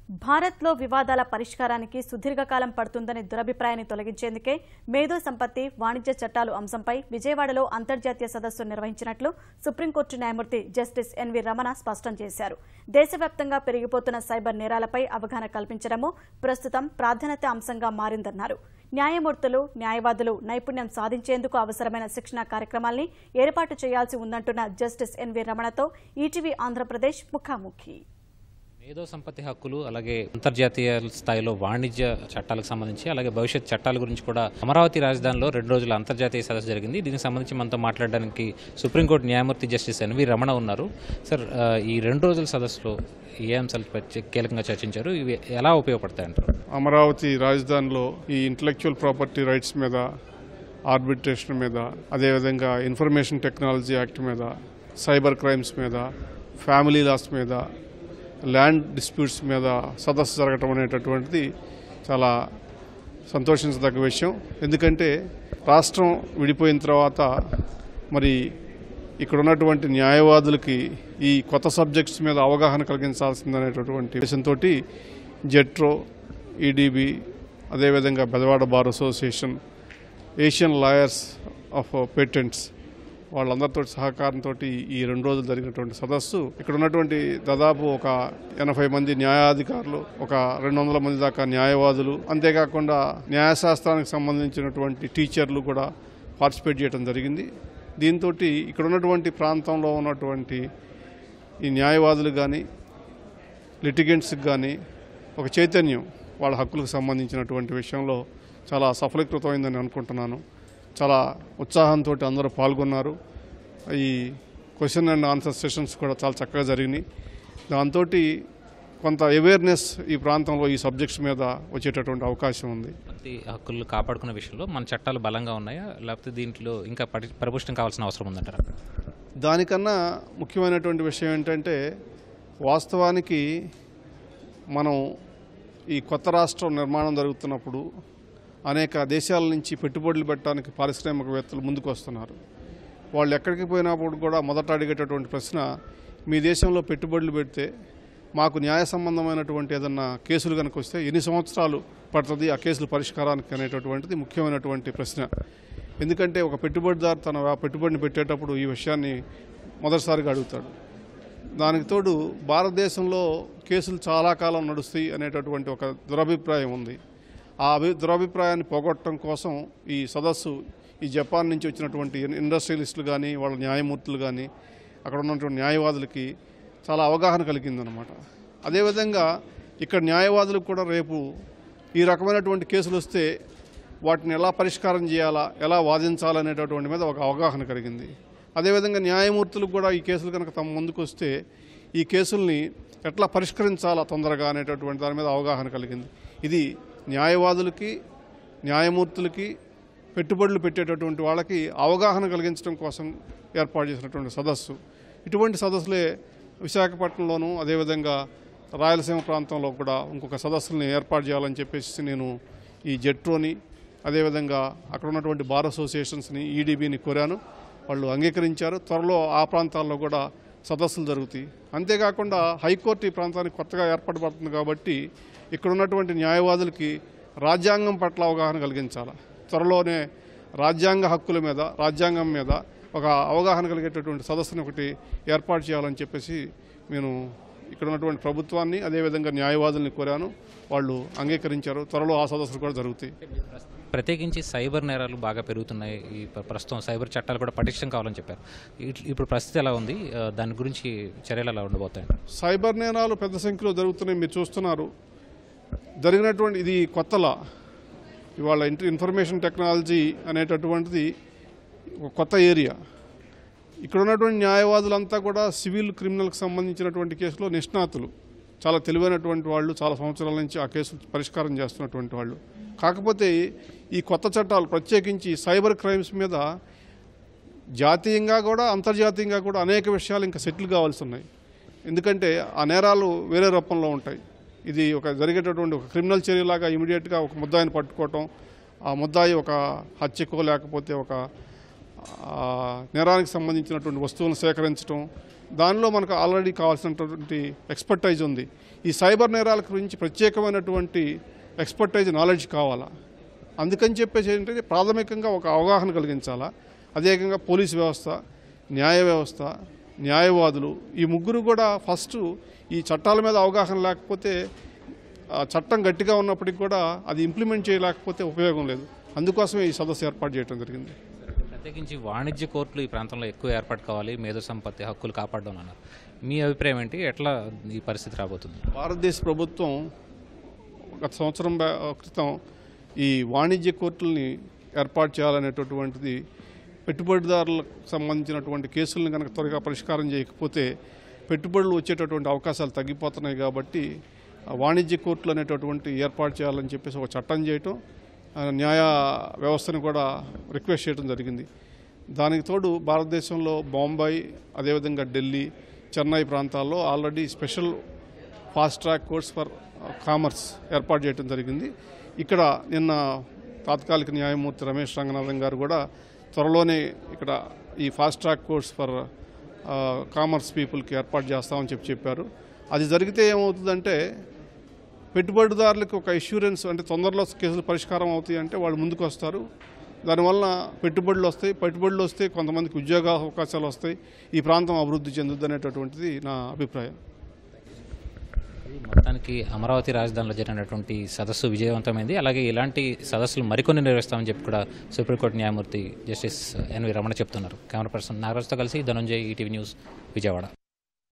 భారత్లో వివాదాల పరిష్కారానికి సుదీర్ఘకాలం పడుతుందని దురభిప్రాయాన్ని తొలగించేందుకే మేధో సంపత్తి వాణిజ్య చట్టాలు అంశంపై విజయవాడలో అంతర్జాతీయ సదస్సు నిర్వహించినట్లు సుప్రీంకోర్టు న్యాయమూర్తి జస్టిస్ ఎన్వి రమణ స్పష్టం చేశారు. దేశవ్యాప్తంగా పెరిగిపోతున్న సైబర్ నేరాలపై అవగాహన కల్పించడము ప్రస్తుతం ప్రాధాన్యత అంశంగా మారిందన్నారు. న్యాయమూర్తులు, న్యాయవాదులు నైపుణ్యం సాధించేందుకు అవసరమైన శిక్షణ కార్యక్రమాల్ని ఏర్పాటు చేయాల్సి ఉందంటున్న జస్టిస్ ఎన్వి రమణతో ఈటీవీ ఆంధ్రప్రదేశ్ ముఖాముఖి. మేధో సంపత్తి హక్కులు అలాగే అంతర్జాతీయ స్థాయిలో వాణిజ్య చట్టాలకు సంబంధించి అలాగే భవిష్యత్ చట్టాల గురించి కూడా అమరావతి రాజధానిలో 2 రోజుల అంతర్జాతీయ సదస్సు జరిగింది. దీనికి సంబంధించి మనతో మాట్లాడడానికి సుప్రీంకోర్టు న్యాయమూర్తి జస్టిస్ ఎన్వి రమణ ఉన్నారు. సార్, ఈ 2 రోజుల సదస్సులో ఏ అంశాలపై కీలకంగా చర్చించారు? ఇవి ఎలా ఉపయోగపడతాయంటారు? అమరావతి రాజధానిలో ఈ ఇంటలెక్చువల్ ప్రాపర్టీ రైట్స్ మీద, ఆర్బిట్రేషన్ మీద, అదేవిధంగా ఇన్ఫర్మేషన్ టెక్నాలజీ యాక్ట్ మీద, సైబర్ క్రైమ్స్ మీద, ఫ్యామిలీ లాస్ మీద, ల్యాండ్ డిస్ప్యూట్స్ మీద సదస్సు జరగటం అనేటటువంటిది చాలా సంతోషించదగ్గ విషయం. ఎందుకంటే రాష్ట్రం విడిపోయిన తర్వాత మరి ఇక్కడ ఉన్నటువంటి న్యాయవాదులకి ఈ కొత్త సబ్జెక్ట్స్ మీద అవగాహన కలిగించాల్సిందనేటటువంటి విషయంతో జెట్రో, ఈడీబీ, అదేవిధంగా Bezawada bar association, Asian lawyers of patents వాళ్ళందరితో సహకారంతో ఈ 2 రోజులు జరిగినటువంటి సదస్సు ఇక్కడ ఉన్నటువంటి దాదాపు ఒక 80 మంది న్యాయాధికారులు, ఒక 200 మంది దాకా న్యాయవాదులు, అంతేకాకుండా న్యాయశాస్త్రానికి సంబంధించినటువంటి టీచర్లు కూడా పార్టిసిపేట్ చేయడం జరిగింది. దీంతో ఇక్కడ ఉన్నటువంటి ప్రాంతంలో ఉన్నటువంటి ఈ న్యాయవాదులు కానీ, లిటిగెంట్స్కి కానీ ఒక చైతన్యం వాళ్ళ హక్కులకు సంబంధించినటువంటి విషయంలో చాలా సఫలీకృతమైందని అనుకుంటున్నాను. చాలా ఉత్సాహంతో అందరూ పాల్గొన్నారు. ఈ క్వశ్చన్ అండ్ ఆన్సర్ సెషన్స్ కూడా చాలా చక్కగా జరిగినాయి. దాంతో కొంత అవేర్నెస్ ఈ ప్రాంతంలో ఈ సబ్జెక్ట్స్ మీద వచ్చేటటువంటి అవకాశం ఉంది. హక్కులు కాపాడుకునే విషయంలో మన చట్టాలు బలంగా ఉన్నాయా, లేకపోతే దీంట్లో ఇంకా పరిపుష్టం కావాల్సిన అవసరం ఉందంటారా? దానికన్నా ముఖ్యమైనటువంటి విషయం ఏంటంటే, వాస్తవానికి మనం ఈ కొత్త రాష్ట్రం నిర్మాణం జరుగుతున్నప్పుడు అనేక దేశాల నుంచి పెట్టుబడులు పెట్టడానికి పారిశ్రామికవేత్తలు ముందుకు వస్తున్నారు. వాళ్ళు ఎక్కడికి పోయినప్పుడు కూడా మొదట అడిగేటటువంటి ప్రశ్న, మీ దేశంలో పెట్టుబడులు పెడితే మాకు న్యాయ సంబంధమైనటువంటి ఏదన్నా కేసులు కనుక వస్తే ఎన్ని సంవత్సరాలు పడుతుంది ఆ కేసుల పరిష్కారానికి అనేటటువంటిది ముఖ్యమైనటువంటి ప్రశ్న. ఎందుకంటే ఒక పెట్టుబడిదారు తన పెట్టుబడిని పెట్టేటప్పుడు ఈ విషయాన్ని మొదటిసారిగా అడుగుతాడు. దానికి తోడు భారతదేశంలో కేసులు చాలా కాలం నడుస్తాయి అనేటటువంటి ఒక దురభిప్రాయం ఉంది. ఆ దురభిప్రాయాన్ని పోగొట్టడం కోసం ఈ సదస్సు ఈ జపాన్ నుంచి వచ్చినటువంటి ఇండస్ట్రియలిస్టులు కానీ, వాళ్ళ న్యాయమూర్తులు కానీ, అక్కడ ఉన్నటువంటి న్యాయవాదులకి చాలా అవగాహన కలిగిందనమాట. అదేవిధంగా ఇక్కడ న్యాయవాదులకు కూడా రేపు ఈ రకమైనటువంటి కేసులు వస్తే వాటిని ఎలా పరిష్కారం చేయాలా, ఎలా వాదించాలనేటటువంటి మీద ఒక అవగాహన కలిగింది. అదేవిధంగా న్యాయమూర్తులకు కూడా ఈ కేసులు కనుక తమ ముందుకు వస్తే ఈ కేసుల్ని ఎట్లా పరిష్కరించాలా తొందరగా అనేటటువంటి దాని మీద అవగాహన కలిగింది. ఇది న్యాయవాదులకి, న్యాయమూర్తులకి, పెట్టుబడులు పెట్టేటటువంటి వాళ్ళకి అవగాహన కలిగించడం కోసం ఏర్పాటు చేసినటువంటి సదస్సు. ఇటువంటి సదస్సులే విశాఖపట్నంలోనూ, అదేవిధంగా రాయలసీమ ప్రాంతంలో కూడా ఇంకొక సదస్సుల్ని ఏర్పాటు చేయాలని చెప్పేసి నేను ఈ జెట్రోని, అదేవిధంగా అక్కడ ఉన్నటువంటి బార్ అసోసియేషన్స్ని, ఈడీబీని కోరాను. వాళ్ళు అంగీకరించారు. త్వరలో ఆ ప్రాంతాల్లో కూడా సదస్సులు జరుగుతాయి. అంతేకాకుండా హైకోర్టు ఈ ప్రాంతానికి కొత్తగా ఏర్పడబడుతుంది కాబట్టి ఇక్కడ ఉన్నటువంటి న్యాయవాదులకి రాజ్యాంగం పట్ల అవగాహన కలిగించాలి. త్వరలోనే రాజ్యాంగ హక్కుల మీద, రాజ్యాంగం మీద ఒక అవగాహన కలిగేటటువంటి సదస్సును ఒకటి ఏర్పాటు చేయాలని చెప్పేసి నేను ఇక్కడ ఉన్నటువంటి ప్రభుత్వాన్ని, అదేవిధంగా న్యాయవాదుల్ని కోరాను. వాళ్ళు అంగీకరించారు. త్వరలో ఆ సదస్సులు కూడా జరుగుతాయి. ప్రత్యేకించి సైబర్ నేరాలు బాగా పెరుగుతున్నాయి. ఈ ప్రస్తుతం సైబర్ చట్టాలు కూడా పటిష్టం కావాలని చెప్పారు. ఇప్పుడు పరిస్థితి ఎలా ఉంది? దాని గురించి చర్యలు ఎలా ఉండబోతాయి? సైబర్ నేరాలు పెద్ద సంఖ్యలో జరుగుతున్నాయి, మీరు చూస్తున్నారు. జరిగినటువంటి ఇది కొత్తలా, ఇవాళ ఇన్ఫర్మేషన్ టెక్నాలజీ అనేటటువంటిది ఒక కొత్త ఏరియా. ఇక్కడ ఉన్నటువంటి న్యాయవాదులంతా కూడా సివిల్, క్రిమినల్కి సంబంధించినటువంటి కేసులో నిష్ణాతులు, చాలా తెలివైనటువంటి వాళ్ళు, చాలా సంవత్సరాల నుంచి ఆ కేసు పరిష్కారం చేస్తున్నటువంటి వాళ్ళు. కాకపోతే ఈ కొత్త చట్టాలు ప్రత్యేకించి సైబర్ క్రైమ్స్ మీద జాతీయంగా కూడా, అంతర్జాతీయంగా కూడా అనేక విషయాలు ఇంకా సెటిల్ కావాల్సి ఉన్నాయి. ఎందుకంటే ఆ నేరాలు వేరే రూపంలో ఉంటాయి. ఇది ఒక జరిగేటటువంటి ఒక క్రిమినల్ చర్యలాగా ఇమీడియట్గా ఒక ముద్దాయిని పట్టుకోవటం, ఆ ముద్దాయి ఒక హత్యకో లేకపోతే ఒక నేరానికి సంబంధించినటువంటి వస్తువులను సేకరించడం, దానిలో మనకు ఆల్రెడీ కావాల్సినటువంటి ఎక్స్పర్టైజ్ ఉంది. ఈ సైబర్ నేరాల గురించి ప్రత్యేకమైనటువంటి ఎక్స్పర్టైజ్ నాలెడ్జ్ కావాలా. అందుకని చెప్పేసి ఏంటంటే ప్రాథమికంగా ఒక అవగాహన కలిగించాలా. అదేవిధంగా పోలీసు వ్యవస్థ, న్యాయ వ్యవస్థ, న్యాయవాదులు ఈ ముగ్గురు కూడా ఫస్ట్ ఈ చట్టాల మీద అవగాహన లేకపోతే చట్టం గట్టిగా ఉన్నప్పటికీ కూడా అది ఇంప్లిమెంట్ చేయలేకపోతే ఉపయోగం లేదు. అందుకోసమే ఈ సదస్సు ఏర్పాటు చేయడం జరిగింది. ప్రత్యేకించి వాణిజ్య కోర్టులు ఈ ప్రాంతంలో ఎక్కువ ఏర్పాటు కావాలి, మేధో సంపత్తి హక్కులు కాపాడడం అన్నారు. మీ అభిప్రాయం ఏంటి? ఎట్లా ఈ పరిస్థితి రాబోతుంది? భారతదేశ ప్రభుత్వం గత సంవత్సరం క్రితం ఈ వాణిజ్య కోర్టుల్ని ఏర్పాటు చేయాలనేటటువంటిది పెట్టుబడిదారులకు సంబంధించినటువంటి కేసులను కనుక త్వరగా పరిష్కారం చేయకపోతే పెట్టుబడులు వచ్చేటటువంటి అవకాశాలు తగ్గిపోతున్నాయి. కాబట్టి వాణిజ్య కోర్టులు అనేటటువంటి ఏర్పాటు చేయాలని చెప్పేసి ఒక చట్టం చేయటం, న్యాయ వ్యవస్థను కూడా రిక్వెస్ట్ చేయడం జరిగింది. దానికి తోడు భారతదేశంలో బొంబాయి, అదేవిధంగా ఢిల్లీ, చెన్నై ప్రాంతాల్లో already special fast track courts for commerce ఏర్పాటు చేయడం జరిగింది. ఇక్కడ నిన్న తాత్కాలిక న్యాయమూర్తి రమేష్ రంగనాథన్ గారు కూడా త్వరలోనే ఇక్కడ ఈ fast track courts for commerce పీపుల్కి ఏర్పాటు చేస్తామని చెప్పారు. అది జరిగితే ఏమవుతుందంటే పెట్టుబడిదారులకు ఒక ఇష్యూరెన్స్, అంటే తొందరలో కేసులు పరిష్కారం అవుతాయి అంటే వాళ్ళు ముందుకు వస్తారు. దానివల్ల పెట్టుబడులు వస్తే కొంతమందికి ఉద్యోగ అవకాశాలు వస్తాయి, ఈ ప్రాంతం అభివృద్ధి చెందుద్ది అనేటటువంటిది నా అభిప్రాయం. మొత్తానికి అమరావతి రాజధానిలో జరిగినటువంటి సదస్సు విజయవంతమైంది. అలాగే ఇలాంటి సదస్సులు మరికొన్ని నిర్వహిస్తామని చెప్పి కూడా సుప్రీంకోర్టు న్యాయమూర్తి జస్టిస్ ఎన్వి రమణ చెప్తున్నారు. కెమెరా పర్సన్ నాగరాజ్తో కలిసి ధనంజయ్, ఈటీవీ న్యూస్, విజయవాడ.